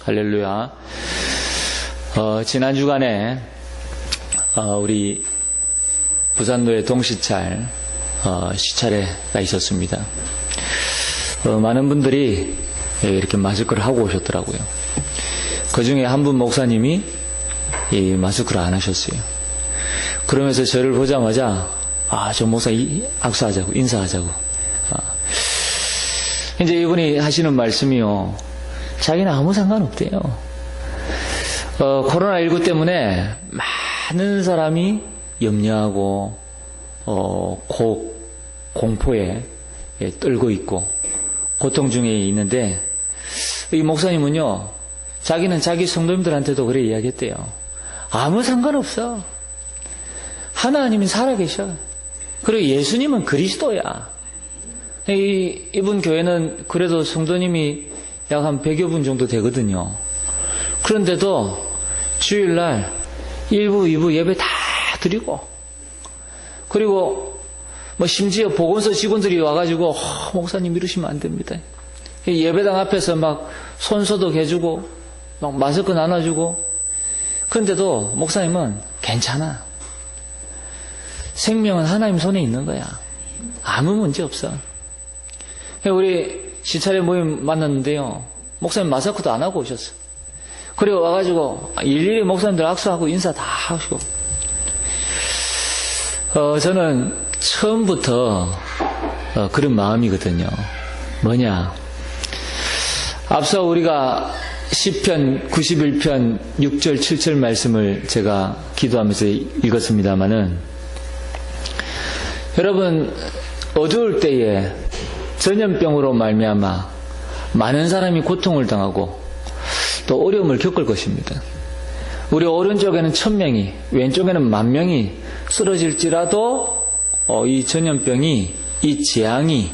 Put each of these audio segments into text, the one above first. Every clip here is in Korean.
할렐루야. 지난 주간에 우리 부산도의 동시찰 시찰회가 있었습니다. 많은 분들이 이렇게 마스크를 하고 오셨더라고요. 그 중에 한 분 목사님이 이 마스크를 안 하셨어요. 그러면서 저를 보자마자 저 목사 악수하자고, 인사하자고. 이제 이분이 하시는 말씀이요, 자기는 아무 상관없대요. 코로나19 때문에 많은 사람이 염려하고 공포에 떨고 있고 고통 중에 있는데, 이 목사님은요, 자기는 자기 성도님들한테도 그래 이야기했대요. 아무 상관없어. 하나님이 살아계셔. 그리고 예수님은 그리스도야. 이분 교회는 그래도 성도님이 약 한 100여 분 정도 되거든요. 그런데도 주일날 1부, 2부 예배 다 드리고, 그리고 심지어 보건소 직원들이 와가지고 목사님 이러시면 안 됩니다. 예배당 앞에서 막 손소독 해주고 막 마스크 나눠주고. 그런데도 목사님은 괜찮아. 생명은 하나님 손에 있는 거야. 아무 문제 없어. 우리 시찰회 모임 만났는데요, 목사님 마스크도 안 하고 오셨어. 그리고 와가지고 일일이 목사님들 악수하고 인사 다 하시고. 저는 처음부터 그런 마음이거든요. 뭐냐, 앞서 우리가 시편 91편 6절 7절 말씀을 제가 기도하면서 읽었습니다마는, 여러분, 어두울 때에 전염병으로 말미암아 많은 사람이 고통을 당하고 또 어려움을 겪을 것입니다. 우리 오른쪽에는 1000명이, 왼쪽에는 10,000명이 쓰러질지라도 이 전염병이, 이 재앙이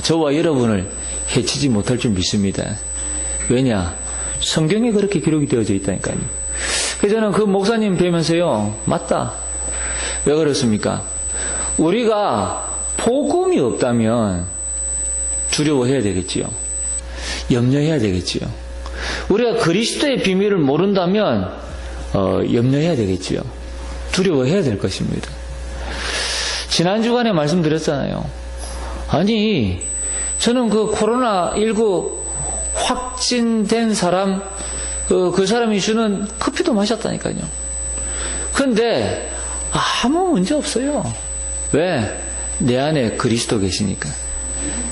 저와 여러분을 해치지 못할 줄 믿습니다. 왜냐? 성경에 그렇게 기록이 되어져 있다니까요. 그래서 저는 그 목사님 뵈면서요, 맞다. 왜 그렇습니까? 우리가 복음이 없다면 두려워해야 되겠지요. 염려해야 되겠지요. 우리가 그리스도의 비밀을 모른다면 염려해야 되겠지요. 두려워해야 될 것입니다. 지난 주간에 말씀드렸잖아요. 아니, 저는 그 코로나19 확진된 사람, 그 사람이 주는 커피도 마셨다니까요. 그런데 아무 문제 없어요. 왜? 내 안에 그리스도 계시니까.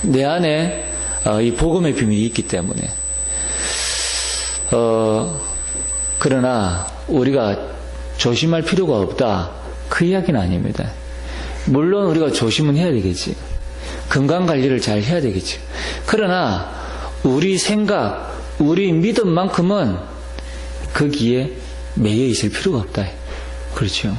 내 안에 이 복음의 비밀이 있기 때문에. 그러나 우리가 조심할 필요가 없다, 그 이야기는 아닙니다. 물론 우리가 조심은 해야 되겠지. 건강관리를 잘 해야 되겠지. 그러나 우리 생각, 우리 믿음만큼은 거기에 매여 있을 필요가 없다. 그렇죠.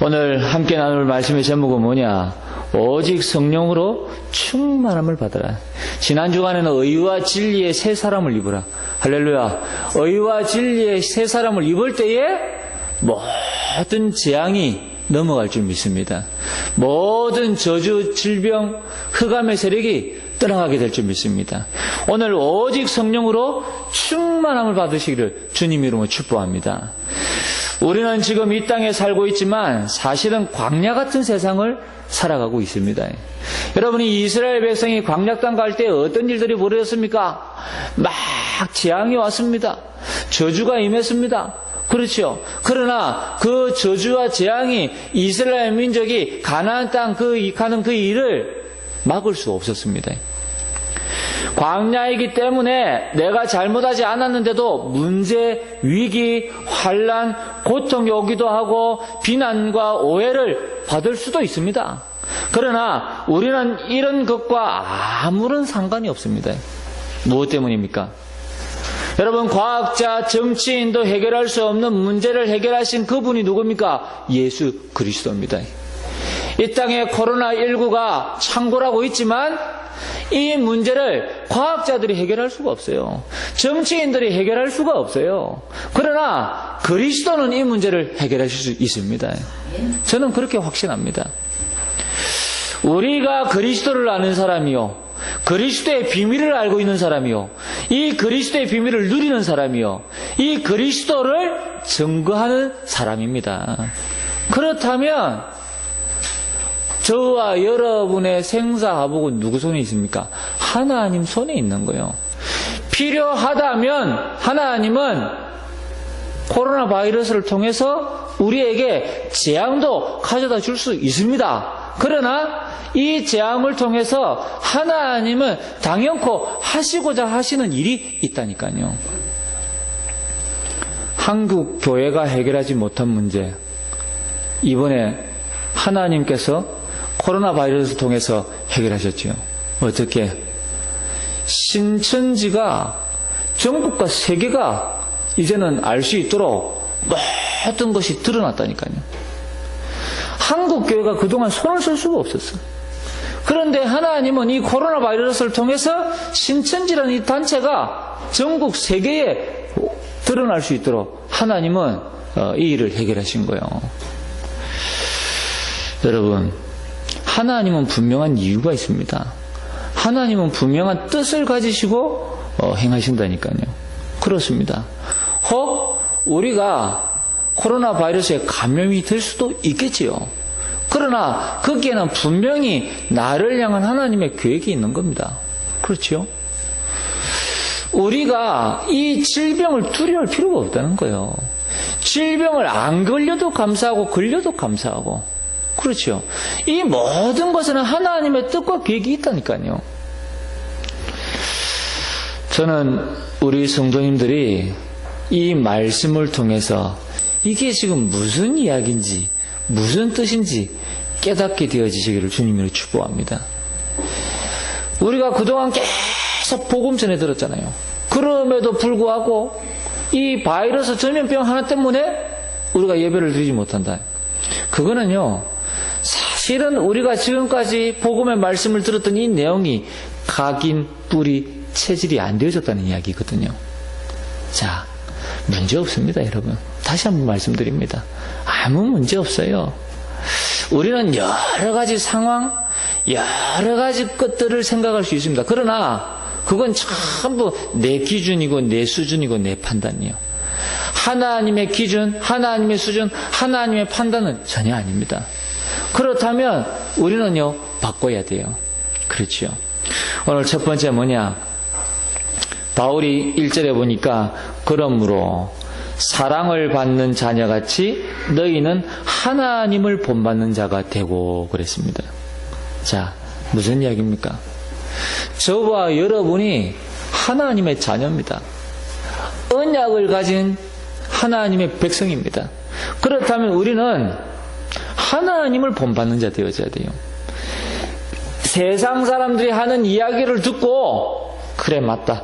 오늘 함께 나눌 말씀의 제목은 뭐냐? 오직 성령으로 충만함을 받아라. 지난 주간에는 의와 진리의 새 사람을 입으라. 할렐루야. 의와 진리의 새 사람을 입을 때에 모든 재앙이 넘어갈 줄 믿습니다. 모든 저주, 질병, 흑암의 세력이 떠나가게 될 줄 믿습니다. 오늘 오직 성령으로 충만함을 받으시기를 주님 이름으로 축복합니다. 우리는 지금 이 땅에 살고 있지만 사실은 광야 같은 세상을 살아가고 있습니다. 여러분이 이스라엘 백성이 광야 땅 갈 때 어떤 일들이 벌어졌습니까? 막 재앙이 왔습니다. 저주가 임했습니다. 그렇죠. 그러나 그 저주와 재앙이 이스라엘 민족이 가나안 땅 가는 그 일을 막을 수 없었습니다. 광야이기 때문에 내가 잘못하지 않았는데도 문제, 위기, 환난, 고통이 오기도 하고 비난과 오해를 받을 수도 있습니다. 그러나 우리는 이런 것과 아무런 상관이 없습니다. 무엇 때문입니까? 여러분, 과학자, 정치인도 해결할 수 없는 문제를 해결하신 그분이 누굽니까? 예수 그리스도입니다. 이 땅에 코로나19가 창궐하고 있지만 이 문제를 과학자들이 해결할 수가 없어요. 정치인들이 해결할 수가 없어요. 그러나 그리스도는 이 문제를 해결하실 수 있습니다. 저는 그렇게 확신합니다. 우리가 그리스도를 아는 사람이요, 그리스도의 비밀을 알고 있는 사람이요, 이 그리스도의 비밀을 누리는 사람이요, 이 그리스도를 증거하는 사람입니다. 그렇다면 저와 여러분의 생사화복은 누구 손에 있습니까? 하나님 손에 있는 거예요. 필요하다면 하나님은 코로나 바이러스를 통해서 우리에게 재앙도 가져다 줄 수 있습니다. 그러나 이 재앙을 통해서 하나님은 당연코 하시고자 하시는 일이 있다니까요. 한국 교회가 해결하지 못한 문제, 이번에 하나님께서 코로나 바이러스를 통해서 해결하셨죠. 어떻게? 신천지가 전국과 세계가 이제는 알 수 있도록 모든 것이 드러났다니까요. 한국 교회가 그동안 손을 쓸 수가 없었어. 그런데 하나님은 이 코로나 바이러스를 통해서 신천지라는 이 단체가 전국 세계에 드러날 수 있도록 하나님은 이 일을 해결하신 거예요. 여러분, 하나님은 분명한 이유가 있습니다. 하나님은 분명한 뜻을 가지시고 행하신다니까요. 그렇습니다. 혹 우리가 코로나 바이러스에 감염이 될 수도 있겠지요. 그러나 거기에는 분명히 나를 향한 하나님의 계획이 있는 겁니다. 그렇죠? 우리가 이 질병을 두려워할 필요가 없다는 거예요. 질병을 안 걸려도 감사하고 걸려도 감사하고, 그렇죠? 이 모든 것에는 하나님의 뜻과 계획이 있다니까요. 저는 우리 성도님들이 이 말씀을 통해서 이게 지금 무슨 이야기인지 무슨 뜻인지 깨닫게 되어지시기를 주님으로 축복합니다. 우리가 그동안 계속 복음 전해 들었잖아요. 그럼에도 불구하고 이 바이러스 전염병 하나 때문에 우리가 예배를 드리지 못한다. 그거는요, 사실은 우리가 지금까지 복음의 말씀을 들었던 이 내용이 각인, 뿌리, 체질이 안 되어졌다는 이야기거든요. 자, 문제 없습니다, 여러분. 다시 한번 말씀드립니다. 아무 문제 없어요. 우리는 여러 가지 상황, 여러 가지 것들을 생각할 수 있습니다. 그러나 그건 전부 내 기준이고 내 수준이고 내 판단이에요. 하나님의 기준, 하나님의 수준, 하나님의 판단은 전혀 아닙니다. 그렇다면 우리는요, 바꿔야 돼요. 그렇죠. 오늘 첫 번째 뭐냐? 바울이 1절에 보니까 그러므로 사랑을 받는 자녀같이 너희는 하나님을 본받는 자가 되고 그랬습니다. 자, 무슨 이야기입니까? 저와 여러분이 하나님의 자녀입니다. 언약을 가진 하나님의 백성입니다. 그렇다면 우리는 하나님을 본받는 자 되어져야 돼요. 세상 사람들이 하는 이야기를 듣고 그래, 맞다,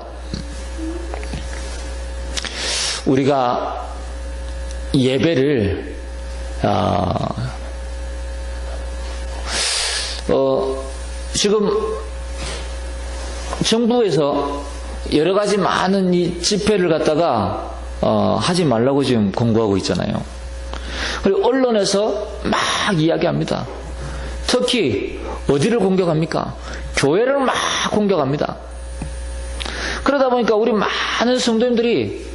우리가 예배를 지금 정부에서 여러 가지 많은 이 집회를 갖다가 하지 말라고 지금 권고하고 있잖아요. 그리고 언론에서 막 이야기합니다. 특히 어디를 공격합니까? 교회를 막 공격합니다. 그러다 보니까 우리 많은 성도님들이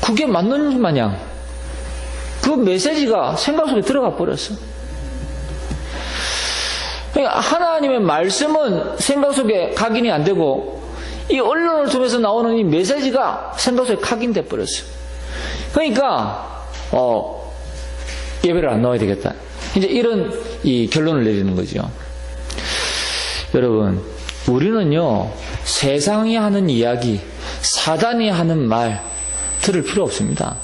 그게 맞는 마냥 그 메시지가 생각 속에 들어가 버렸어. 그러니까 하나님의 말씀은 생각 속에 각인이 안 되고 이 언론을 통해서 나오는 이 메시지가 생각 속에 각인돼 버렸어. 그러니까 예배를 안 나와야 되겠다, 이제 이런 이 결론을 내리는 거죠. 여러분, 우리는요, 세상이 하는 이야기, 사단이 하는 말 들을 필요 없습니다.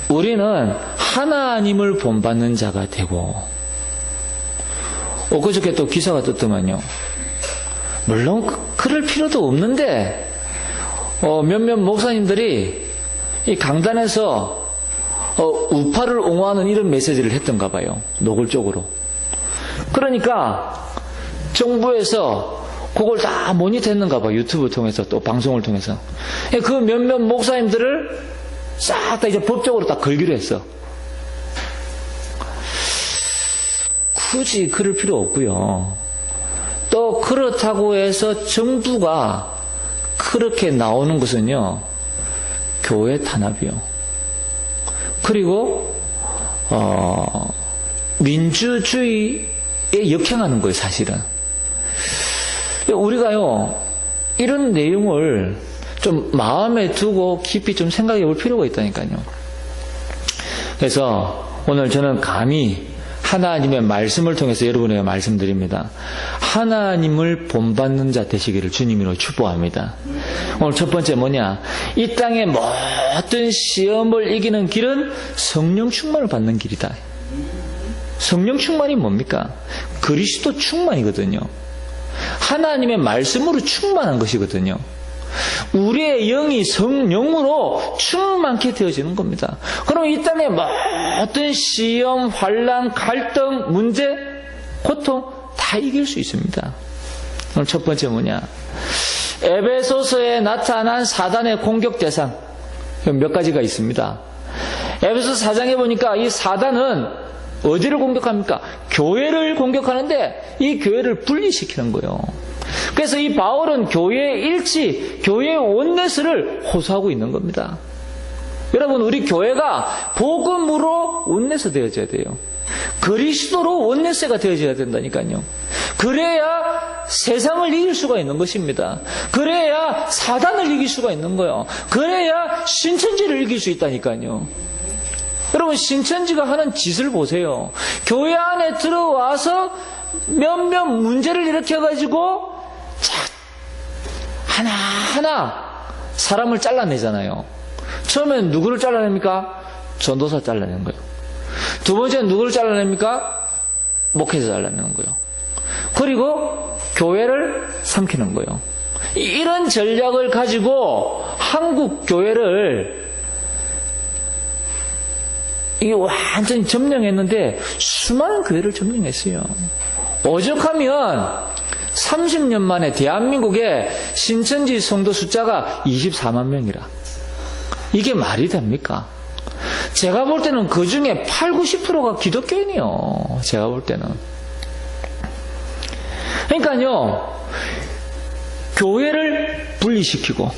우리는 하나님을 본받는 자가 되고, 엊그저께 또 기사가 떴더만요. 물론 그럴 필요도 없는데 몇몇 목사님들이 이 강단에서 우파를 옹호하는 이런 메시지를 했던가 봐요. 노골적으로. 그러니까 정부에서 그걸 다 모니터했는가 봐. 유튜브 통해서 또 방송을 통해서. 그 몇몇 목사님들을 싹 다 이제 법적으로 딱 걸기로 했어. 굳이 그럴 필요 없고요. 또 그렇다고 해서 정부가 그렇게 나오는 것은요, 교회 탄압이요. 그리고 민주주의에 역행하는 거예요, 사실은. 우리가요, 이런 내용을 좀 마음에 두고 깊이 좀 생각해 볼 필요가 있다니까요. 그래서 오늘 저는 감히 하나님의 말씀을 통해서 여러분에게 말씀드립니다. 하나님을 본받는 자 되시기를 주님으로 축복합니다. 오늘 첫 번째 뭐냐? 이 땅의 모든 시험을 이기는 길은 성령 충만을 받는 길이다. 성령 충만이 뭡니까? 그리스도 충만이거든요. 하나님의 말씀으로 충만한 것이거든요. 우리의 영이 성령으로 충만케 되어지는 겁니다. 그럼 이 땅의 모든 시험, 환난, 갈등, 문제, 고통 다 이길 수 있습니다. 오늘 첫 번째 뭐냐? 에베소서에 나타난 사단의 공격 대상 몇 가지가 있습니다. 에베소서 4장에 보니까 이 사단은 어디를 공격합니까? 교회를 공격하는데 이 교회를 분리시키는 거예요. 그래서 이 바울은 교회의 일치, 교회의 원내스를 호소하고 있는 겁니다. 여러분, 우리 교회가 복음으로 원내스 되어져야 돼요. 그리스도로 원내스가 되어져야 된다니까요. 그래야 세상을 이길 수가 있는 것입니다. 그래야 사단을 이길 수가 있는 거예요. 그래야 신천지를 이길 수 있다니까요. 여러분, 신천지가 하는 짓을 보세요. 교회 안에 들어와서 몇몇 문제를 일으켜가지고 하나하나 사람을 잘라내잖아요. 처음엔 누구를 잘라냅니까? 전도사 잘라내는 거예요. 두 번째는 누구를 잘라냅니까? 목회자 잘라내는 거예요. 그리고 교회를 삼키는 거예요. 이런 전략을 가지고 한국 교회를 이게 완전히 점령했는데 수많은 교회를 점령했어요. 오죽하면 30년 만에 대한민국의 신천지 성도 숫자가 24만 명이라. 이게 말이 됩니까? 제가 볼 때는 그 중에 8, 90%가 기독교인이요. 제가 볼 때는. 그러니까요, 교회를 분리시키고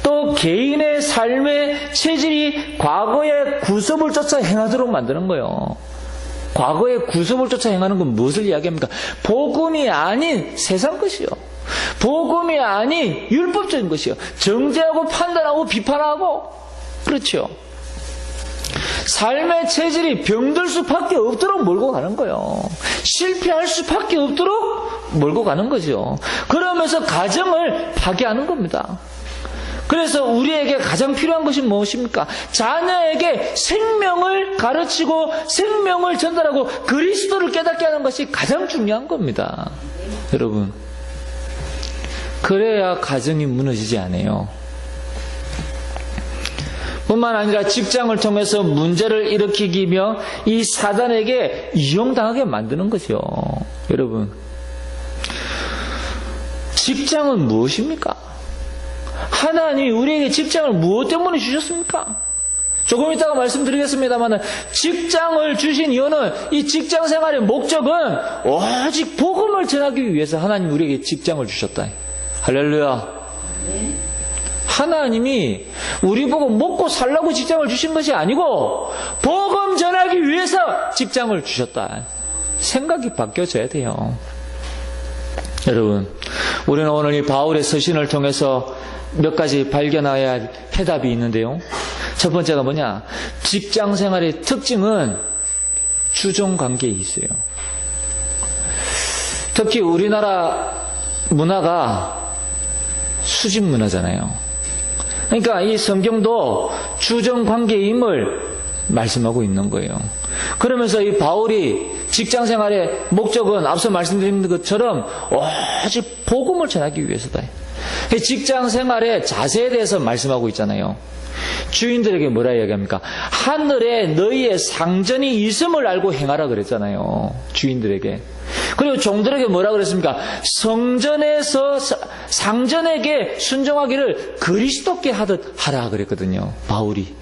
또 개인의 삶의 체질이 과거의 구습을 쫓아 행하도록 만드는 거예요. 과거의 구습을 쫓아 행하는 건 무엇을 이야기합니까? 복음이 아닌 세상 것이요. 복음이 아닌 율법적인 것이요. 정죄하고 판단하고 비판하고, 그렇죠. 삶의 체질이 병들 수밖에 없도록 몰고 가는 거예요. 실패할 수밖에 없도록 몰고 가는 거죠. 그러면서 가정을 파괴하는 겁니다. 그래서 우리에게 가장 필요한 것이 무엇입니까? 자녀에게 생명을 가르치고 생명을 전달하고 그리스도를 깨닫게 하는 것이 가장 중요한 겁니다. 여러분, 그래야 가정이 무너지지 않아요. 뿐만 아니라 직장을 통해서 문제를 일으키기며 이 사단에게 이용당하게 만드는 거죠. 여러분, 직장은 무엇입니까? 하나님이 우리에게 직장을 무엇 때문에 주셨습니까? 조금 이따가 말씀드리겠습니다만 직장을 주신 이유는, 이 직장 생활의 목적은 오직 복음을 전하기 위해서 하나님이 우리에게 직장을 주셨다. 할렐루야. 하나님이 우리 보고 먹고 살라고 직장을 주신 것이 아니고 복음 전하기 위해서 직장을 주셨다. 생각이 바뀌어져야 돼요. 여러분, 우리는 오늘 이 바울의 서신을 통해서 몇 가지 발견해야 할 해답이 있는데요. 첫 번째가 뭐냐? 직장 생활의 특징은 주종 관계에 있어요. 특히 우리나라 문화가 수직 문화잖아요. 그러니까 이 성경도 주종 관계임을 말씀하고 있는 거예요. 그러면서 이 바울이 직장 생활의 목적은 앞서 말씀드린 것처럼 오직 복음을 전하기 위해서다. 직장 생활의 자세에 대해서 말씀하고 있잖아요. 주인들에게 뭐라 이야기합니까? 하늘에 너희의 상전이 있음을 알고 행하라 그랬잖아요. 주인들에게. 그리고 종들에게 뭐라 그랬습니까? 성전에서 상전에게 순종하기를 그리스도께 하듯 하라 그랬거든요. 바울이.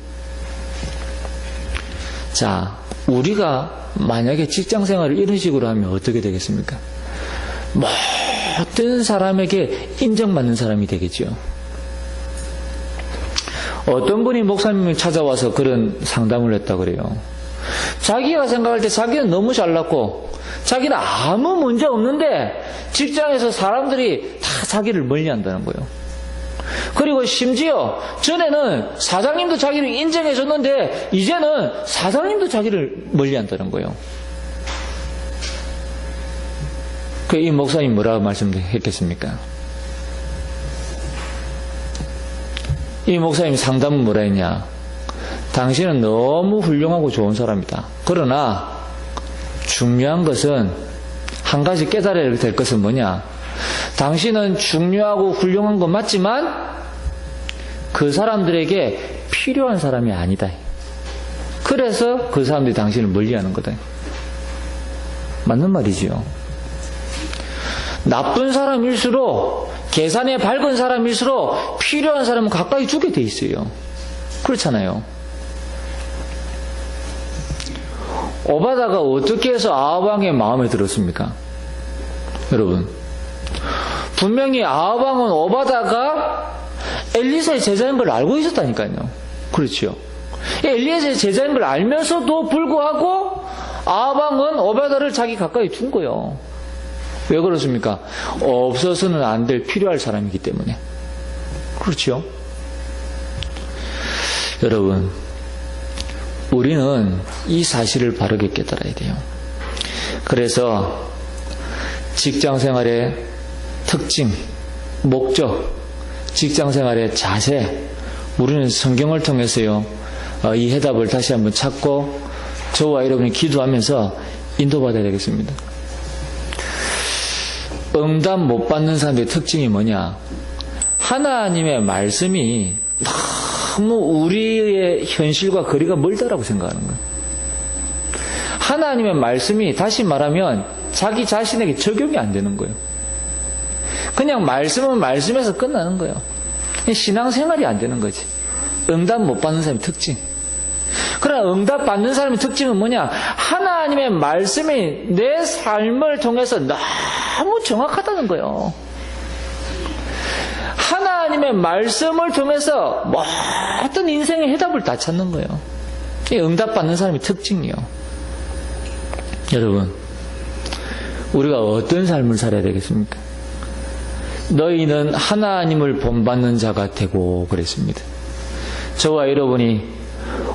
자, 우리가 만약에 직장 생활을 이런 식으로 하면 어떻게 되겠습니까? 모든 사람에게 인정받는 사람이 되겠죠. 어떤 분이 목사님을 찾아와서 그런 상담을 했다 그래요. 자기가 생각할 때 자기는 너무 잘났고 자기는 아무 문제 없는데 직장에서 사람들이 다 자기를 멀리한다는 거예요. 그리고 심지어 전에는 사장님도 자기를 인정해 줬는데 이제는 사장님도 자기를 멀리한다는 거예요. 이 목사님 뭐라고 말씀했겠습니까? 이 목사님 상담은 뭐라 했냐? 당신은 너무 훌륭하고 좋은 사람이다. 그러나 중요한 것은 한 가지 깨달아야 될 것은 뭐냐? 당신은 중요하고 훌륭한 건 맞지만 그 사람들에게 필요한 사람이 아니다. 그래서 그 사람들이 당신을 멀리하는 거다. 맞는 말이지요. 나쁜 사람일수록 계산에 밝은 사람일수록 필요한 사람은 가까이 두게 돼 있어요. 그렇잖아요. 오바다가 어떻게 해서 아하방의 마음에 들었습니까? 여러분, 분명히 아하방은 오바다가 엘리사의 제자인 걸 알고 있었다니까요. 그렇죠. 엘리사의 제자인 걸 알면서도 불구하고 아하방은 오바다를 자기 가까이 둔 거예요. 왜 그렇습니까? 없어서는 안 될 필요할 사람이기 때문에. 그렇죠. 여러분, 우리는 이 사실을 바르게 깨달아야 돼요. 그래서 직장 생활의 특징, 목적, 직장 생활의 자세, 우리는 성경을 통해서요, 이 해답을 다시 한번 찾고 저와 여러분이 기도하면서 인도받아야 되겠습니다. 응답 못 받는 사람의 특징이 뭐냐? 하나님의 말씀이 너무 우리의 현실과 거리가 멀다라고 생각하는 거예요. 하나님의 말씀이 다시 말하면 자기 자신에게 적용이 안 되는 거예요. 그냥 말씀은 말씀에서 끝나는 거예요. 신앙생활이 안 되는 거지. 응답 못 받는 사람의 특징. 그러나 응답 받는 사람의 특징은 뭐냐? 하나님의 말씀이 내 삶을 통해서 너무 정확하다는 거예요. 하나님의 말씀을 통해서 모든 인생의 해답을 다 찾는 거예요. 이 응답 받는 사람의 특징이요. 여러분, 우리가 어떤 삶을 살아야 되겠습니까? 너희는 하나님을 본받는 자가 되고 그랬습니다. 저와 여러분이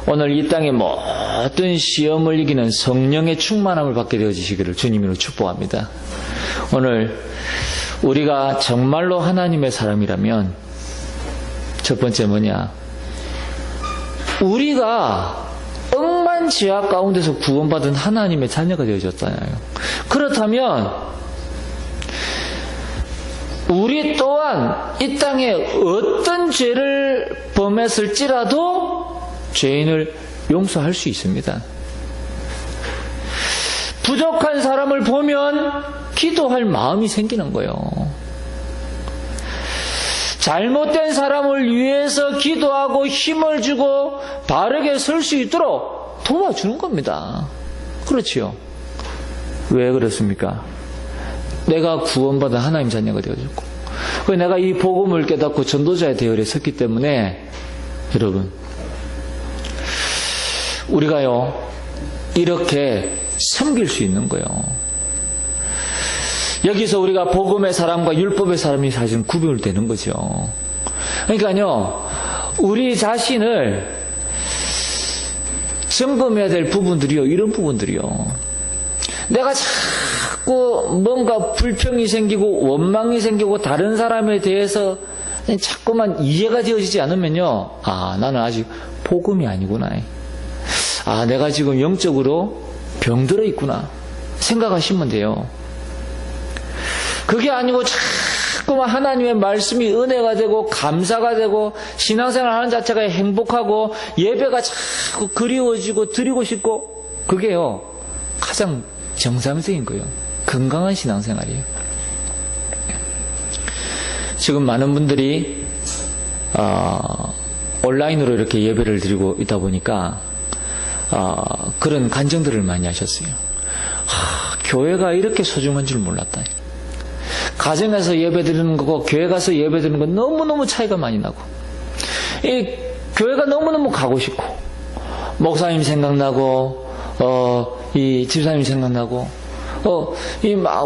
오늘 이 땅의 모든 시험을 이기는 성령의 충만함을 받게 되어지시기를 주님으로 축복합니다. 오늘 우리가 정말로 하나님의 사람이라면 첫 번째 뭐냐? 우리가 억만지하 가운데서 구원받은 하나님의 자녀가 되어졌잖아요. 그렇다면 우리 또한 이 땅에 어떤 죄를 범했을지라도 죄인을 용서할 수 있습니다. 부족한 사람을 보면 기도할 마음이 생기는 거예요. 잘못된 사람을 위해서 기도하고 힘을 주고 바르게 설 수 있도록 도와주는 겁니다. 그렇지요? 왜 그렇습니까? 내가 구원받은 하나님 자녀가 되어졌고, 내가 이 복음을 깨닫고 전도자의 대열에 섰기 때문에 여러분, 우리가요 이렇게 섬길 수 있는 거예요. 여기서 우리가 복음의 사람과 율법의 사람이 사실은 구별되는 거죠. 그러니까요, 우리 자신을 점검해야 될 부분들이요, 이런 부분들이요. 내가 자꾸 뭔가 불평이 생기고 원망이 생기고 다른 사람에 대해서 자꾸만 이해가 되어지지 않으면요, 나는 아직 복음이 아니구나. 내가 지금 영적으로 병들어 있구나 생각하시면 돼요. 그게 아니고 자꾸만 하나님의 말씀이 은혜가 되고 감사가 되고 신앙생활 하는 자체가 행복하고 예배가 자꾸 그리워지고 드리고 싶고, 그게요 가장 정상적인 거예요. 건강한 신앙생활이에요. 지금 많은 분들이 온라인으로 이렇게 예배를 드리고 있다 보니까 그런 간증들을 많이 하셨어요. 교회가 이렇게 소중한 줄 몰랐다. 가정에서 예배드리는 거고 교회 가서 예배드리는 건 너무너무 차이가 많이 나고, 이 교회가 너무너무 가고 싶고, 목사님 생각나고, 이 집사님 생각나고,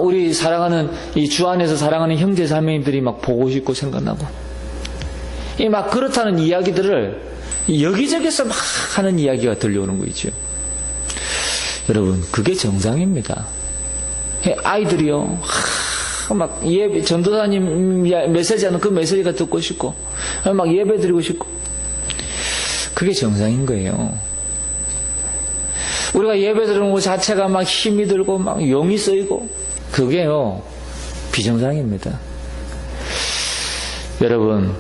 우리 사랑하는, 이 주 안에서 사랑하는 형제 자매님들이 막 보고 싶고 생각나고, 막 그렇다는 이야기들을 여기저기서 막 하는 이야기가 들려오는 거 있죠. 여러분, 그게 정상입니다. 아이들이요, 막 예배, 전도사님 메시지하는 그 메시지가 듣고 싶고, 막 예배 드리고 싶고, 그게 정상인 거예요. 우리가 예배 드리는 것 자체가 막 힘이 들고, 막 용이 쓰이고, 그게요, 비정상입니다. 여러분,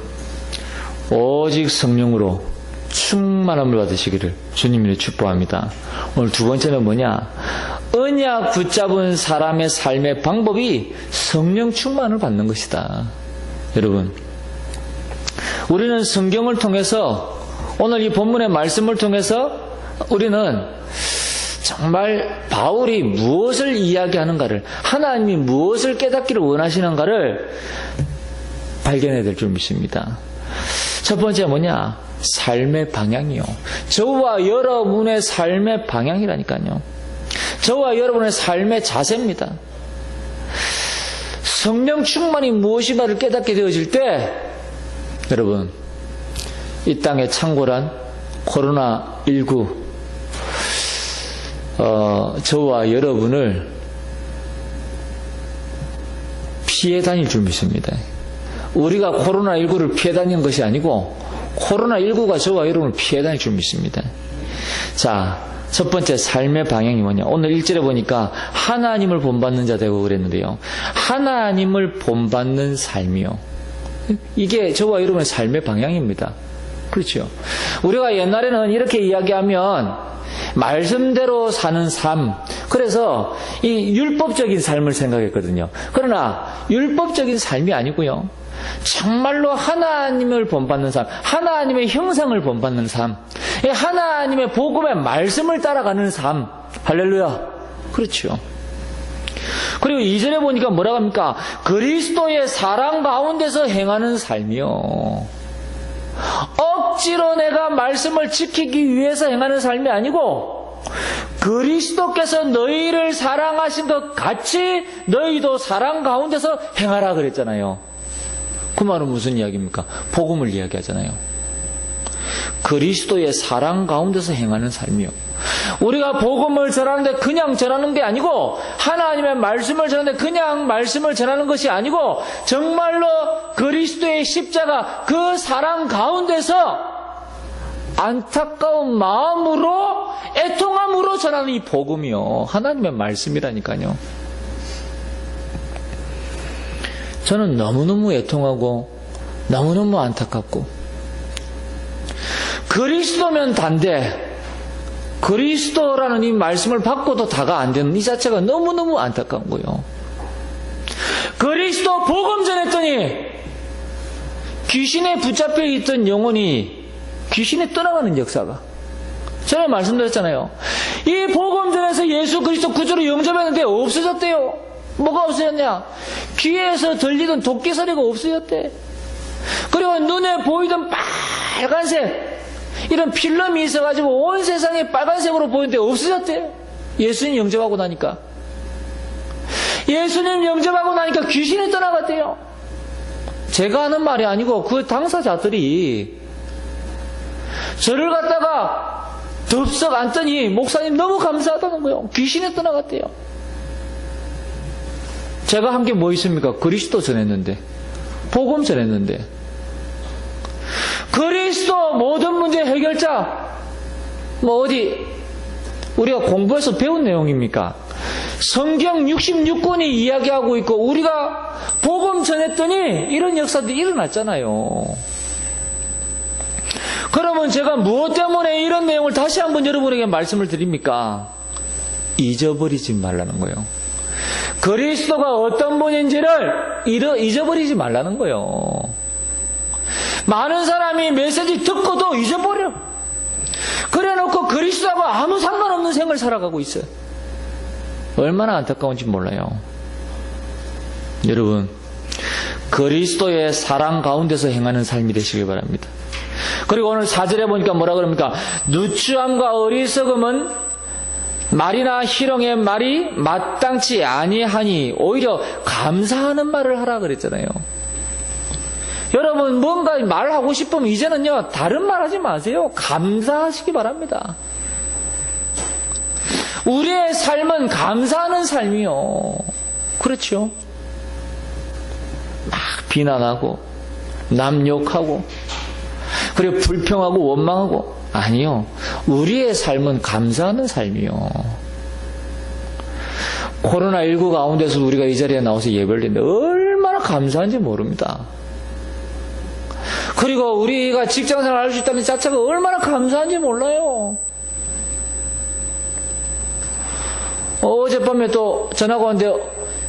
오직 성령으로 충만함을 받으시기를 주님이 축복합니다. 오늘 두 번째는 뭐냐? 언약 붙잡은 사람의 삶의 방법이 성령 충만을 받는 것이다. 여러분, 우리는 성경을 통해서, 오늘 이 본문의 말씀을 통해서 우리는 정말 바울이 무엇을 이야기하는가를, 하나님이 무엇을 깨닫기를 원하시는가를 발견해야 될 줄 믿습니다. 첫 번째 뭐냐? 삶의 방향이요. 저와 여러분의 삶의 방향이라니까요. 저와 여러분의 삶의 자세입니다. 성령 충만이 무엇인가를 깨닫게 되어질 때, 여러분, 이 땅의 창궐한 코로나19, 저와 여러분을 피해 다닐 줄 믿습니다. 우리가 코로나19를 피해 다니는 것이 아니고 코로나19가 저와 여러분을 피해 다닐 줄 믿습니다. 자, 첫 번째 삶의 방향이 뭐냐? 오늘 1절에 보니까 하나님을 본받는 자 되고 그랬는데요. 하나님을 본받는 삶이요. 이게 저와 여러분의 삶의 방향입니다. 그렇죠? 우리가 옛날에는 이렇게 이야기하면 말씀대로 사는 삶, 그래서 이 율법적인 삶을 생각했거든요. 그러나 율법적인 삶이 아니고요, 정말로 하나님을 본받는 삶, 하나님의 형상을 본받는 삶, 하나님의 복음의 말씀을 따라가는 삶. 할렐루야. 그렇죠. 그리고 2절에 보니까 뭐라고 합니까? 그리스도의 사랑 가운데서 행하는 삶이요. 억지로 내가 말씀을 지키기 위해서 행하는 삶이 아니고, 그리스도께서 너희를 사랑하신 것 같이 너희도 사랑 가운데서 행하라 그랬잖아요. 그 말은 무슨 이야기입니까? 복음을 이야기하잖아요. 그리스도의 사랑 가운데서 행하는 삶이요. 우리가 복음을 전하는데 그냥 전하는 게 아니고, 하나님의 말씀을 전하는데 그냥 말씀을 전하는 것이 아니고, 정말로 그리스도의 십자가, 그 사랑 가운데서 안타까운 마음으로, 애통함으로 전하는 이 복음이요, 하나님의 말씀이라니까요. 저는 너무너무 애통하고 너무너무 안타깝고, 그리스도면 단데 그리스도라는 이 말씀을 받고도 다가 안 되는 이 자체가 너무너무 안타까운 거예요. 그리스도 복음 전했더니 귀신에 붙잡혀 있던 영혼이 귀신에 떠나가는 역사가, 전에 말씀드렸잖아요. 이 복음 전에서 예수 그리스도 구주로 영접했는데 없어졌대요. 뭐가 없어졌냐? 귀에서 들리던 도끼 소리가 없어졌대. 그리고 눈에 보이던 빨간색, 이런 필름이 있어가지고 온 세상이 빨간색으로 보이는데 없어졌대. 예수님 영접하고 나니까. 예수님 영접하고 나니까 귀신이 떠나갔대요. 제가 하는 말이 아니고 그 당사자들이 저를 갖다가 덥석 앉더니 목사님 너무 감사하다는 거예요. 귀신이 떠나갔대요. 제가 한 게 뭐 있습니까? 그리스도 전했는데, 복음 전했는데, 그리스도 모든 문제 해결자, 뭐 어디 우리가 공부해서 배운 내용입니까? 성경 66권이 이야기하고 있고, 우리가 복음 전했더니 이런 역사들이 일어났잖아요. 그러면 제가 무엇 때문에 이런 내용을 다시 한번 여러분에게 말씀을 드립니까? 잊어버리지 말라는 거예요. 그리스도가 어떤 분인지를 잊어버리지 말라는 거예요. 많은 사람이 메시지 듣고도 잊어버려. 그래놓고 그리스도하고 아무 상관없는 생을 살아가고 있어요. 얼마나 안타까운지 몰라요. 여러분, 그리스도의 사랑 가운데서 행하는 삶이 되시길 바랍니다. 그리고 오늘 4절에 보니까 뭐라 그럽니까? 누추함과 어리석음은 말이나 희롱의 말이 마땅치 아니하니 오히려 감사하는 말을 하라 그랬잖아요. 여러분, 뭔가 말하고 싶으면 이제는요, 다른 말 하지 마세요. 감사하시기 바랍니다. 우리의 삶은 감사하는 삶이요. 그렇죠? 막 비난하고, 남 욕하고, 그리고 불평하고, 원망하고. 아니요. 우리의 삶은 감사하는 삶이요. 코로나19 가운데서 우리가 이 자리에 나와서 예배를 드리는데 얼마나 감사한지 모릅니다. 그리고 우리가 직장생활 할 수 있다는 자체가 얼마나 감사한지 몰라요. 어젯밤에 또 전화가 왔는데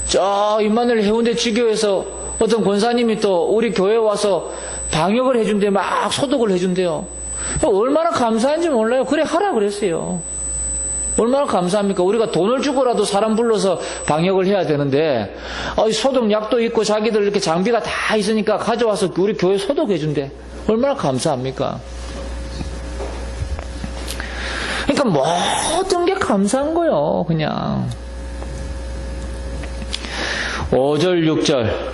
저 임마누엘 해운대 지교에서 어떤 권사님이 또 우리 교회에 와서 방역을 해준대요. 막 소독을 해준대요. 얼마나 감사한지 몰라요. 그래 하라 그랬어요. 얼마나 감사합니까? 우리가 돈을 주고라도 사람 불러서 방역을 해야 되는데 소독약도 있고 자기들 이렇게 장비가 다 있으니까 가져와서 우리 교회 소독해준대. 얼마나 감사합니까? 그러니까 모든 게 감사한 거예요. 그냥 5절 6절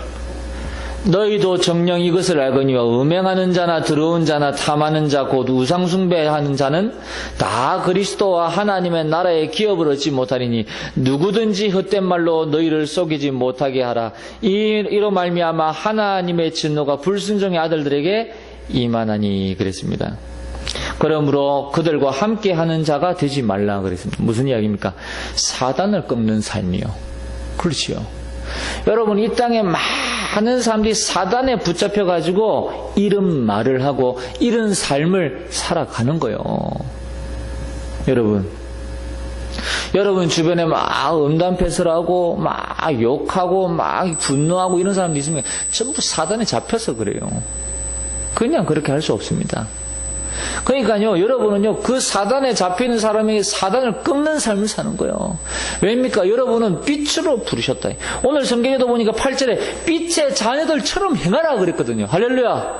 너희도 정녕 이것을 알거니와 음행하는 자나 더러운 자나 탐하는 자 곧 우상숭배하는 자는 다 그리스도와 하나님의 나라의 기업을 얻지 못하리니 누구든지 헛된 말로 너희를 속이지 못하게 하라. 이로 말미암아 하나님의 진노가 불순종의 아들들에게 임하나니 그랬습니다. 그러므로 그들과 함께하는 자가 되지 말라 그랬습니다. 무슨 이야기입니까? 사단을 꺾는 삶이요. 그렇지요. 여러분, 이 땅에 많은 사람들이 사단에 붙잡혀가지고 이런 말을 하고 이런 삶을 살아가는 거예요. 여러분 주변에 막 음담패설하고 막 욕하고 막 분노하고 이런 사람들이 있으면 전부 사단에 잡혀서 그래요. 그냥 그렇게 할 수 없습니다. 그러니까요, 여러분은요, 그 사단에 잡히는 사람이 사단을 꺾는 삶을 사는 거예요. 왜입니까? 여러분은 빛으로 부르셨다. 오늘 성경에도 보니까 8절에 빛의 자녀들처럼 행하라 그랬거든요. 할렐루야.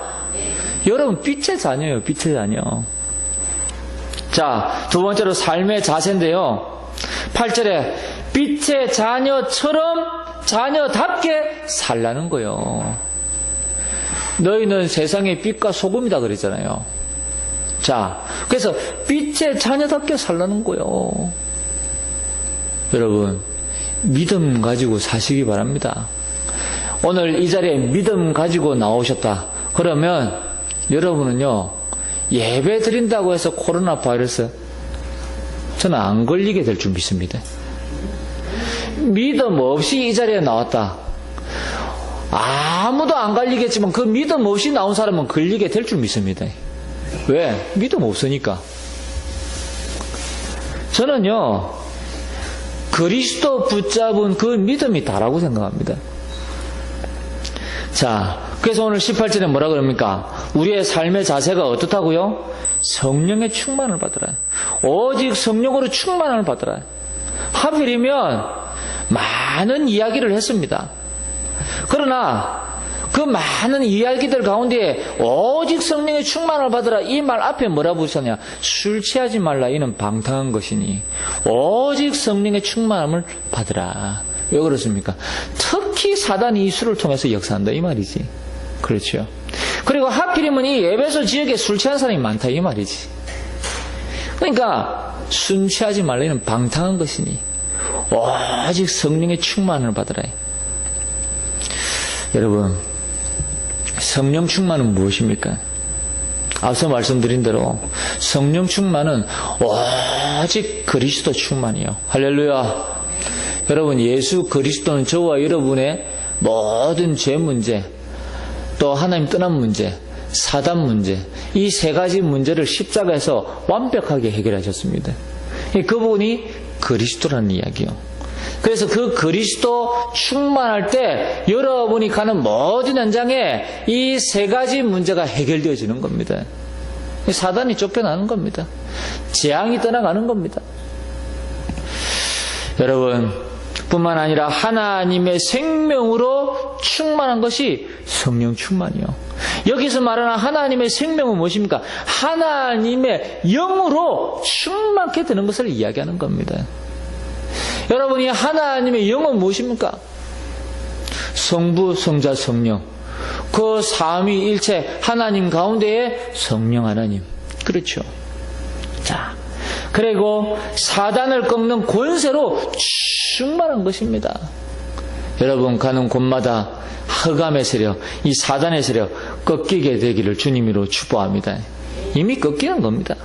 여러분, 빛의 자녀예요, 빛의 자녀. 자, 두 번째로 삶의 자세인데요. 8절에 빛의 자녀처럼 자녀답게 살라는 거예요. 너희는 세상의 빛과 소금이다 그랬잖아요. 자, 그래서 빛의 자녀답게 살라는 거예요. 여러분, 믿음 가지고 사시기 바랍니다. 오늘 이 자리에 믿음 가지고 나오셨다. 그러면 여러분은요, 예배 드린다고 해서 코로나 바이러스 저는 안 걸리게 될 줄 믿습니다. 믿음 없이 이 자리에 나왔다. 아무도 안 걸리겠지만 그 믿음 없이 나온 사람은 걸리게 될 줄 믿습니다. 왜? 믿음 없으니까. 저는요, 그리스도 붙잡은 그 믿음이 다라고 생각합니다. 자, 그래서 오늘 18절에 뭐라 그럽니까? 우리의 삶의 자세가 어떻다고요? 성령의 충만을 받으라. 오직 성령으로 충만을 받으라. 하필이면 많은 이야기를 했습니다. 그러나 그 많은 이야기들 가운데 오직 성령의 충만을 받으라 이 말 앞에 뭐라 부르셨냐? 술 취하지 말라 이는 방탕한 것이니 오직 성령의 충만함을 받으라. 왜 그렇습니까? 특히 사단이 이 술을 통해서 역사한다 이 말이지. 그렇죠. 그리고 하필이면 이 에베소 지역에 술 취한 사람이 많다 이 말이지. 그러니까 술 취하지 말라 이는 방탕한 것이니 오직 성령의 충만을 받으라. 여러분, 성령 충만은 무엇입니까? 앞서 말씀드린 대로 성령 충만은 오직 그리스도 충만이요. 할렐루야. 여러분, 예수 그리스도는 저와 여러분의 모든 죄 문제, 또 하나님 떠난 문제, 사단 문제, 이 세 가지 문제를 십자가에서 완벽하게 해결하셨습니다. 그 부분이 그리스도라는 이야기요. 그래서 그 그리스도 충만할 때 여러분이 가는 모든 현장에 이 세 가지 문제가 해결되어지는 겁니다. 사단이 쫓겨나는 겁니다. 재앙이 떠나가는 겁니다. 여러분, 뿐만 아니라 하나님의 생명으로 충만한 것이 성령 충만이요. 여기서 말하는 하나님의 생명은 무엇입니까? 하나님의 영으로 충만케 되는 것을 이야기하는 겁니다. 여러분이 하나님의 영은 무엇입니까? 성부, 성자, 성령. 그 삼위일체 하나님 가운데에 성령 하나님. 그렇죠. 자, 그리고 사단을 꺾는 권세로 충만한 것입니다. 여러분 가는 곳마다 흑암의 세력, 이 사단의 세력 꺾이게 되기를 주님으로 축복합니다. 이미 꺾이는 겁니다.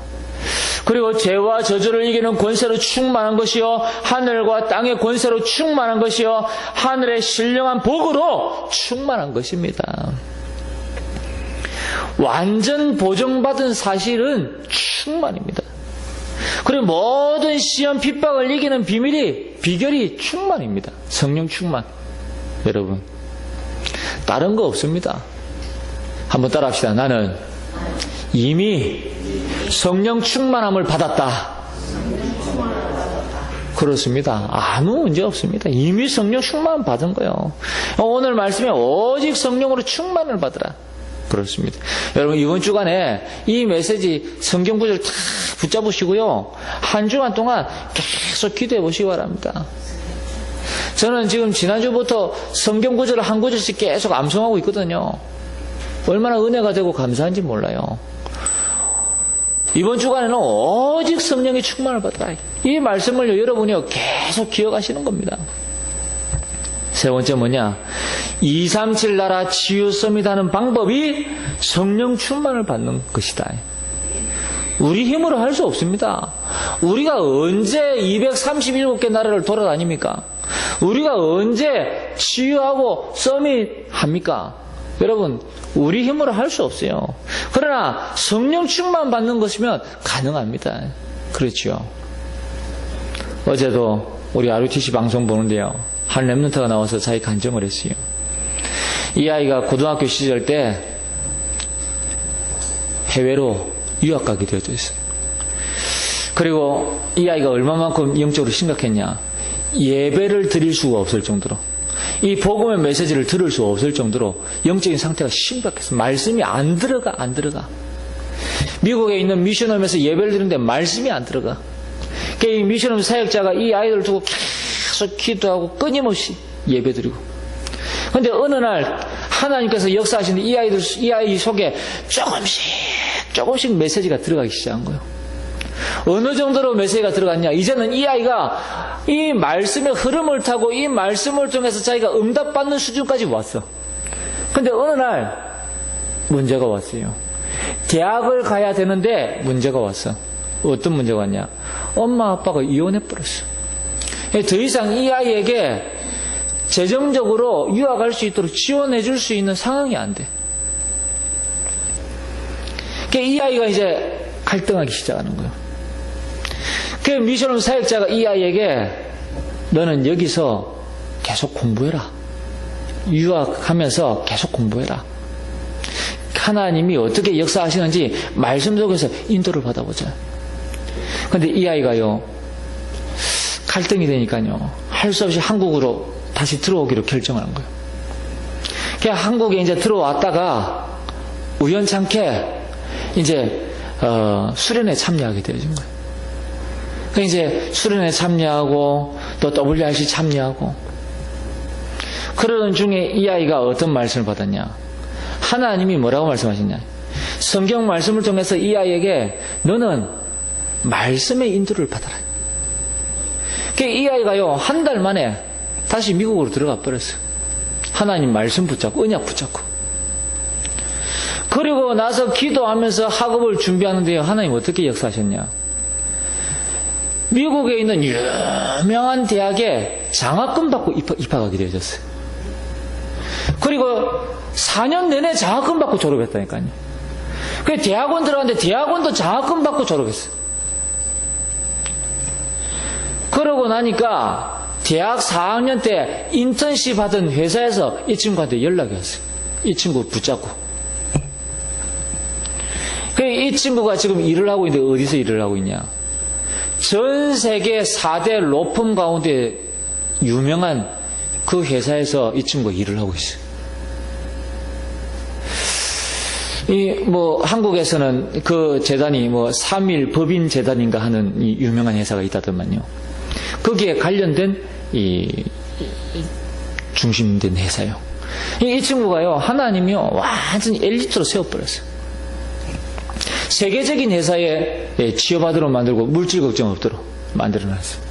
그리고 죄와 저주를 이기는 권세로 충만한 것이요, 하늘과 땅의 권세로 충만한 것이요, 하늘의 신령한 복으로 충만한 것입니다. 완전 보정받은 사실은 충만입니다. 그리고 모든 시험 핍박을 이기는 비결이 충만입니다. 성령 충만. 여러분, 다른 거 없습니다. 한번 따라합시다. 나는 이미 성령 충만함을 받았다. 그렇습니다. 아무 문제 없습니다. 이미 성령 충만 받은 거예요. 오늘 말씀에 오직 성령으로 충만을 받으라. 그렇습니다. 여러분, 이번 주간에 이 메시지 성경 구절 다 붙잡으시고요, 한 주간 동안 계속 기도해 보시기 바랍니다. 저는 지금 지난주부터 성경 구절을 한 구절씩 계속 암송하고 있거든요. 얼마나 은혜가 되고 감사한지 몰라요. 이번 주간에는 오직 성령의 충만을 받아라. 이 말씀을 여러분이 계속 기억하시는 겁니다. 세 번째 뭐냐? 237 나라 치유 서밋하는 방법이 성령 충만을 받는 것이다. 우리 힘으로 할 수 없습니다. 우리가 언제 237개 나라를 돌아다닙니까? 우리가 언제 치유하고 서밋 합니까? 여러분, 우리 힘으로 할 수 없어요. 그러나 성령 충만 받는 것이면 가능합니다. 그렇죠. 어제도 우리 RUTC 방송 보는데요, 한 랩런트가 나와서 자기 간증을 했어요. 이 아이가 고등학교 시절 때 해외로 유학 가게 되어져 있어요. 그리고 이 아이가 얼마만큼 영적으로 심각했냐? 예배를 드릴 수가 없을 정도로, 이 복음의 메시지를 들을 수 없을 정도로 영적인 상태가 심각했어요. 말씀이 안 들어가. 미국에 있는 미션홈에서 예배를 드리는데 말씀이 안 들어가. 그러니까 이 미션홈 사역자가 이 아이들을 두고 계속 기도하고 끊임없이 예배 드리고. 그런데 어느 날 하나님께서 역사하시는 이 아이 속에 조금씩 메시지가 들어가기 시작한 거예요. 어느 정도로 메시지가 들어갔냐? 이제는 이 아이가 이 말씀의 흐름을 타고 이 말씀을 통해서 자기가 응답받는 수준까지 왔어. 근데 어느 날 문제가 왔어요. 대학을 가야 되는데 문제가 왔어. 어떤 문제가 왔냐? 엄마 아빠가 이혼해버렸어. 더 이상 이 아이에게 재정적으로 유학할 수 있도록 지원해 줄 수 있는 상황이 안 돼. 이 아이가 이제 갈등하기 시작하는 거예요. 그 미션홈 사역자가 이 아이에게 너는 여기서 계속 공부해라. 유학하면서 계속 공부해라. 하나님이 어떻게 역사하시는지 말씀 속에서 인도를 받아보자. 근데 이 아이가요, 갈등이 되니까요, 할 수 없이 한국으로 다시 들어오기로 결정한 거예요. 그냥 한국에 이제 들어왔다가 우연찮게 이제 수련회 참여하게 되어진 거예요. 그러니까 이제 수련회 참여하고 또 WRC 참여하고 그러던 중에 이 아이가 어떤 말씀을 받았냐? 하나님이 뭐라고 말씀하셨냐? 성경 말씀을 통해서 이 아이에게 너는 말씀의 인도를 받아라. 그러니까 이 아이가요, 한 달 만에 다시 미국으로 들어가 버렸어요. 하나님 말씀 붙잡고 언약 붙잡고. 그리고 나서 기도하면서 학업을 준비하는데요, 하나님 어떻게 역사하셨냐? 미국에 있는 유명한 대학에 장학금 받고 입학하게 되어졌어요. 그리고 4년 내내 장학금 받고 졸업했다니까요. 그래서 대학원 들어갔는데 대학원도 장학금 받고 졸업했어요. 그러고 나니까 대학 4학년 때 인턴십 하던 회사에서 이 친구한테 연락이 왔어요. 이 친구 붙잡고. 이 친구가 지금 일을 하고 있는데 어디서 일을 하고 있냐? 전 세계 4대 로펌 가운데 유명한 그 회사에서 이 친구가 일을 하고 있어요. 한국에서는 그 재단이 3일 법인 재단인가 하는 이 유명한 회사가 있다더만요. 거기에 관련된 중심된 회사요. 이 친구가요, 하나님이요, 완전히 엘리트로 세워버렸어요. 세계적인 회사에 취업하도록 만들고 물질 걱정 없도록 만들어놨어요.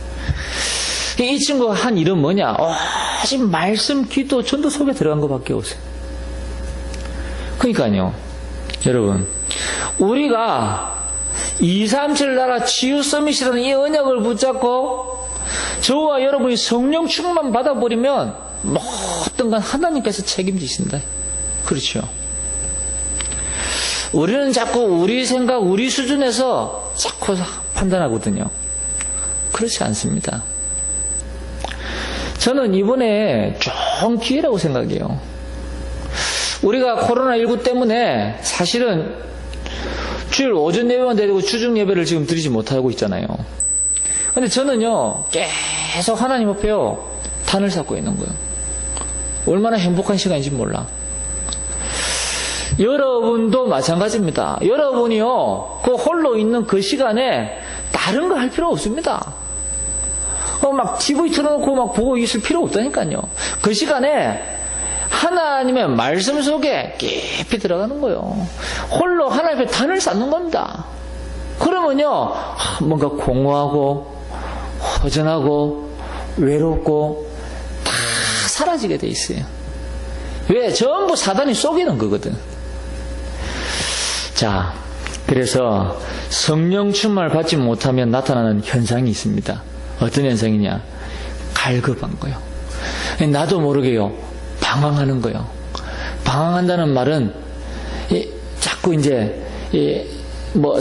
이 친구가 한 일은 뭐냐? 지금 말씀, 기도, 전도 속에 들어간 것밖에 없어요. 그러니까요, 여러분, 우리가 237 나라 치유 서밋이라는 이 언약을 붙잡고 저와 여러분이 성령 충만 받아버리면 모든 건 하나님께서 책임지신다. 그렇죠. 우리는 자꾸 우리 생각, 우리 수준에서 자꾸 판단하거든요. 그렇지 않습니다. 저는 이번에 좋은 기회라고 생각해요. 우리가 코로나19 때문에 사실은 주일 오전 예배만 드리고 주중 예배를 지금 드리지 못하고 있잖아요. 근데 저는요, 계속 하나님 앞에요, 단을 쌓고 있는 거예요. 얼마나 행복한 시간인지 몰라. 여러분도 마찬가지입니다. 여러분이요, 그 홀로 있는 그 시간에 다른 거 할 필요 없습니다. 막 TV 틀어놓고 막 보고 있을 필요 없다니까요. 그 시간에 하나님의 말씀 속에 깊이 들어가는 거예요. 홀로 하나님의 단을 쌓는 겁니다. 그러면요, 뭔가 공허하고 허전하고 외롭고 다 사라지게 돼 있어요. 왜? 전부 사단이 속이는 거거든. 자, 그래서 성령 충만을 받지 못하면 나타나는 현상이 있습니다. 어떤 현상이냐? 갈급한 거요. 나도 모르게요, 방황하는 거요. 방황한다는 말은 자꾸 이제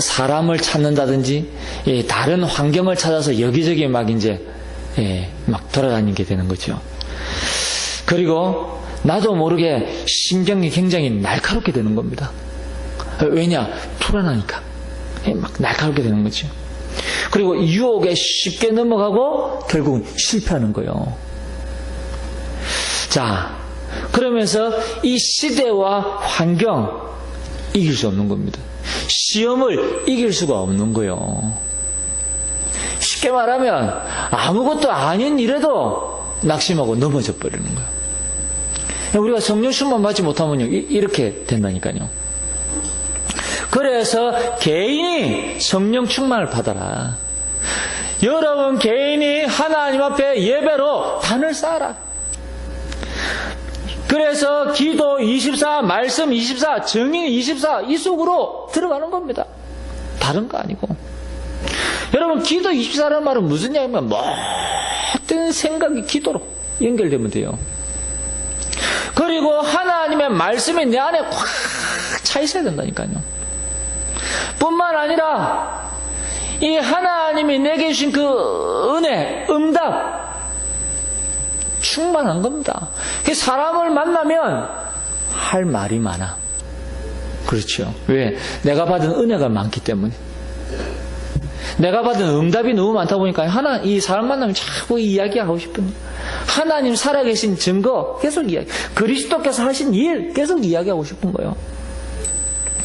사람을 찾는다든지 다른 환경을 찾아서 여기저기 막 이제 막 돌아다니게 되는 거죠. 그리고 나도 모르게 심경이 굉장히 날카롭게 되는 겁니다. 왜냐? 불안하니까 막 날카롭게 되는 거죠. 그리고 유혹에 쉽게 넘어가고 결국은 실패하는 거예요. 자, 그러면서 이 시대와 환경 이길 수 없는 겁니다. 시험을 이길 수가 없는 거예요. 쉽게 말하면 아무것도 아닌 일에도 낙심하고 넘어져 버리는 거예요. 우리가 성령 충만 받지 못하면요, 이렇게 된다니까요. 그래서 개인이 성령 충만을 받아라. 여러분 개인이 하나님 앞에 예배로 단을 쌓아라. 그래서 기도 24, 말씀 24, 정의 24 이 속으로 들어가는 겁니다. 다른 거 아니고. 여러분 기도 24라는 말은 무슨 얘기냐면 모든 생각이 기도로 연결되면 돼요. 그리고 하나님의 말씀이 내 안에 꽉 차 있어야 된다니까요. 뿐만 아니라 이 하나님이 내게 주신 그 은혜, 응답 충만한 겁니다. 사람을 만나면 할 말이 많아. 그렇죠. 왜? 내가 받은 은혜가 많기 때문에. 내가 받은 응답이 너무 많다 보니까 이 사람 만나면 자꾸 이야기하고 싶은 거예요. 하나님 살아계신 증거 계속 이야기, 그리스도께서 하신 일 계속 이야기하고 싶은 거예요.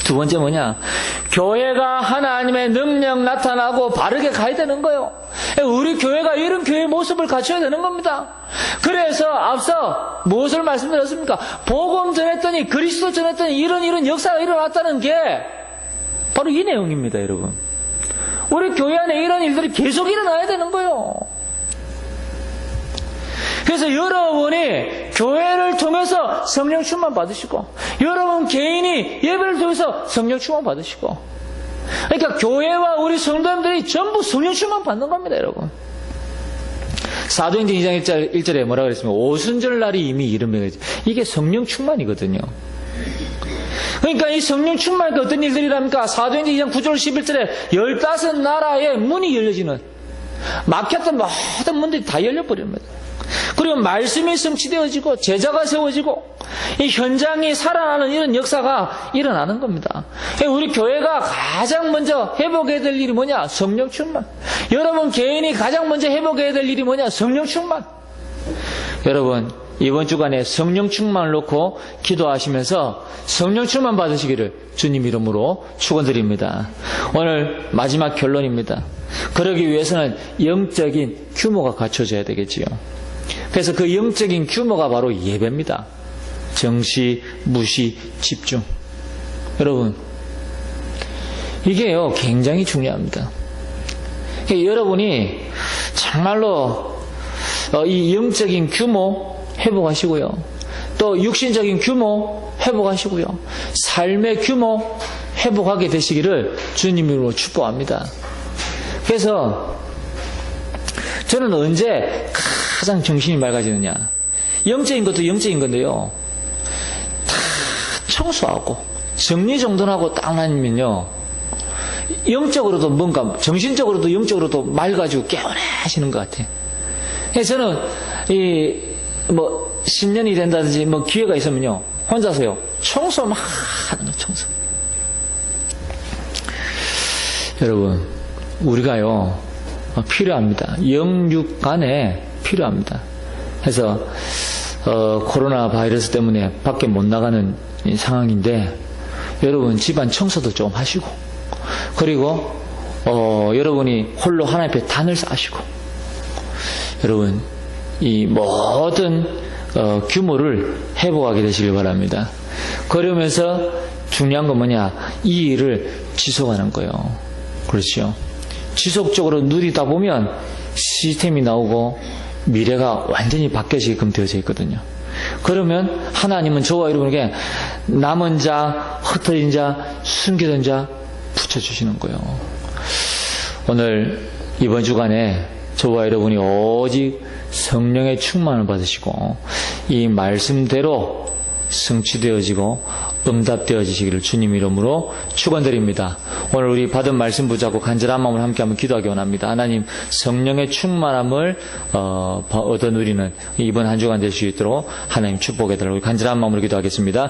두 번째 뭐냐? 교회가 하나님의 능력 나타나고 바르게 가야 되는 거예요. 우리 교회가 이런 교회의 모습을 갖춰야 되는 겁니다. 그래서 앞서 무엇을 말씀드렸습니까? 복음 전했더니 그리스도 전했더니 이런 역사가 일어났다는 게 바로 이 내용입니다, 여러분. 우리 교회 안에 이런 일들이 계속 일어나야 되는 거예요. 그래서 여러분이 교회를 통해서 성령 충만 받으시고, 여러분 개인이 예배를 통해서 성령 충만 받으시고, 그러니까 교회와 우리 성도님들이 전부 성령 충만 받는 겁니다, 여러분. 사도행전 2장 1절에 뭐라고 그랬습니까? 오순절 날이 이미 이르며, 이게 성령 충만이거든요. 그러니까 이 성령 충만이 어떤 일들이랍니까? 사도행전 2장 9절 11절에 15나라의 문이 열려지는, 막혔던 모든 문들이 다 열려버립니다. 그리고 말씀이 성취되어지고 제자가 세워지고 이 현장이 살아나는 이런 역사가 일어나는 겁니다. 우리 교회가 가장 먼저 회복해야 될 일이 뭐냐? 성령 충만. 여러분 개인이 가장 먼저 회복해야 될 일이 뭐냐? 성령 충만. 여러분 이번 주간에 성령 충만을 놓고 기도하시면서 성령 충만 받으시기를 주님 이름으로 축원드립니다. 오늘 마지막 결론입니다. 그러기 위해서는 영적인 규모가 갖춰져야 되겠지요. 그래서 그 영적인 규모가 바로 예배입니다. 정시, 무시, 집중. 여러분 이게요 굉장히 중요합니다. 여러분이 정말로 이 영적인 규모 회복하시고요. 또 육신적인 규모 회복하시고요. 삶의 규모 회복하게 되시기를 주님으로 축복합니다. 그래서 저는 언제 가장 정신이 맑아지느냐. 영적인 것도 영적인 건데요. 다 청소하고 정리정돈하고 딱 나면요. 영적으로도 뭔가 정신적으로도 영적으로도 맑아지고 깨어나시는 것 같아요. 그래서 저는 뭐 10년이 된다든지 뭐 기회가 있으면요 혼자서요 청소 막 하는 거 청소. 여러분 우리가요 필요합니다. 영육 간에 필요합니다. 그래서 코로나 바이러스 때문에 밖에 못 나가는 상황인데 여러분 집안 청소도 좀 하시고 그리고 여러분이 홀로 하나님 앞에 단을 쌓으시고 여러분 이 모든 규모를 회복하게 되시길 바랍니다. 그러면서 중요한 건 뭐냐? 이 일을 지속하는 거예요. 그렇죠? 지속적으로 누리다 보면 시스템이 나오고 미래가 완전히 바뀌어지게끔 되어져 있거든요. 그러면 하나님은 저와 여러분에게 남은 자, 흩어진 자, 숨겨둔 자 붙여주시는 거예요. 오늘 이번 주간에 저와 여러분이 오직 성령의 충만을 받으시고 이 말씀대로 성취되어지고 응답되어지시기를 주님 이름으로 축원드립니다. 오늘 우리 받은 말씀 붙잡고 간절한 마음으로 함께 한번 기도하기 원합니다. 하나님 성령의 충만함을 얻어 누리는 이번 한 주간 될 수 있도록 하나님 축복해 달라고 간절한 마음으로 기도하겠습니다.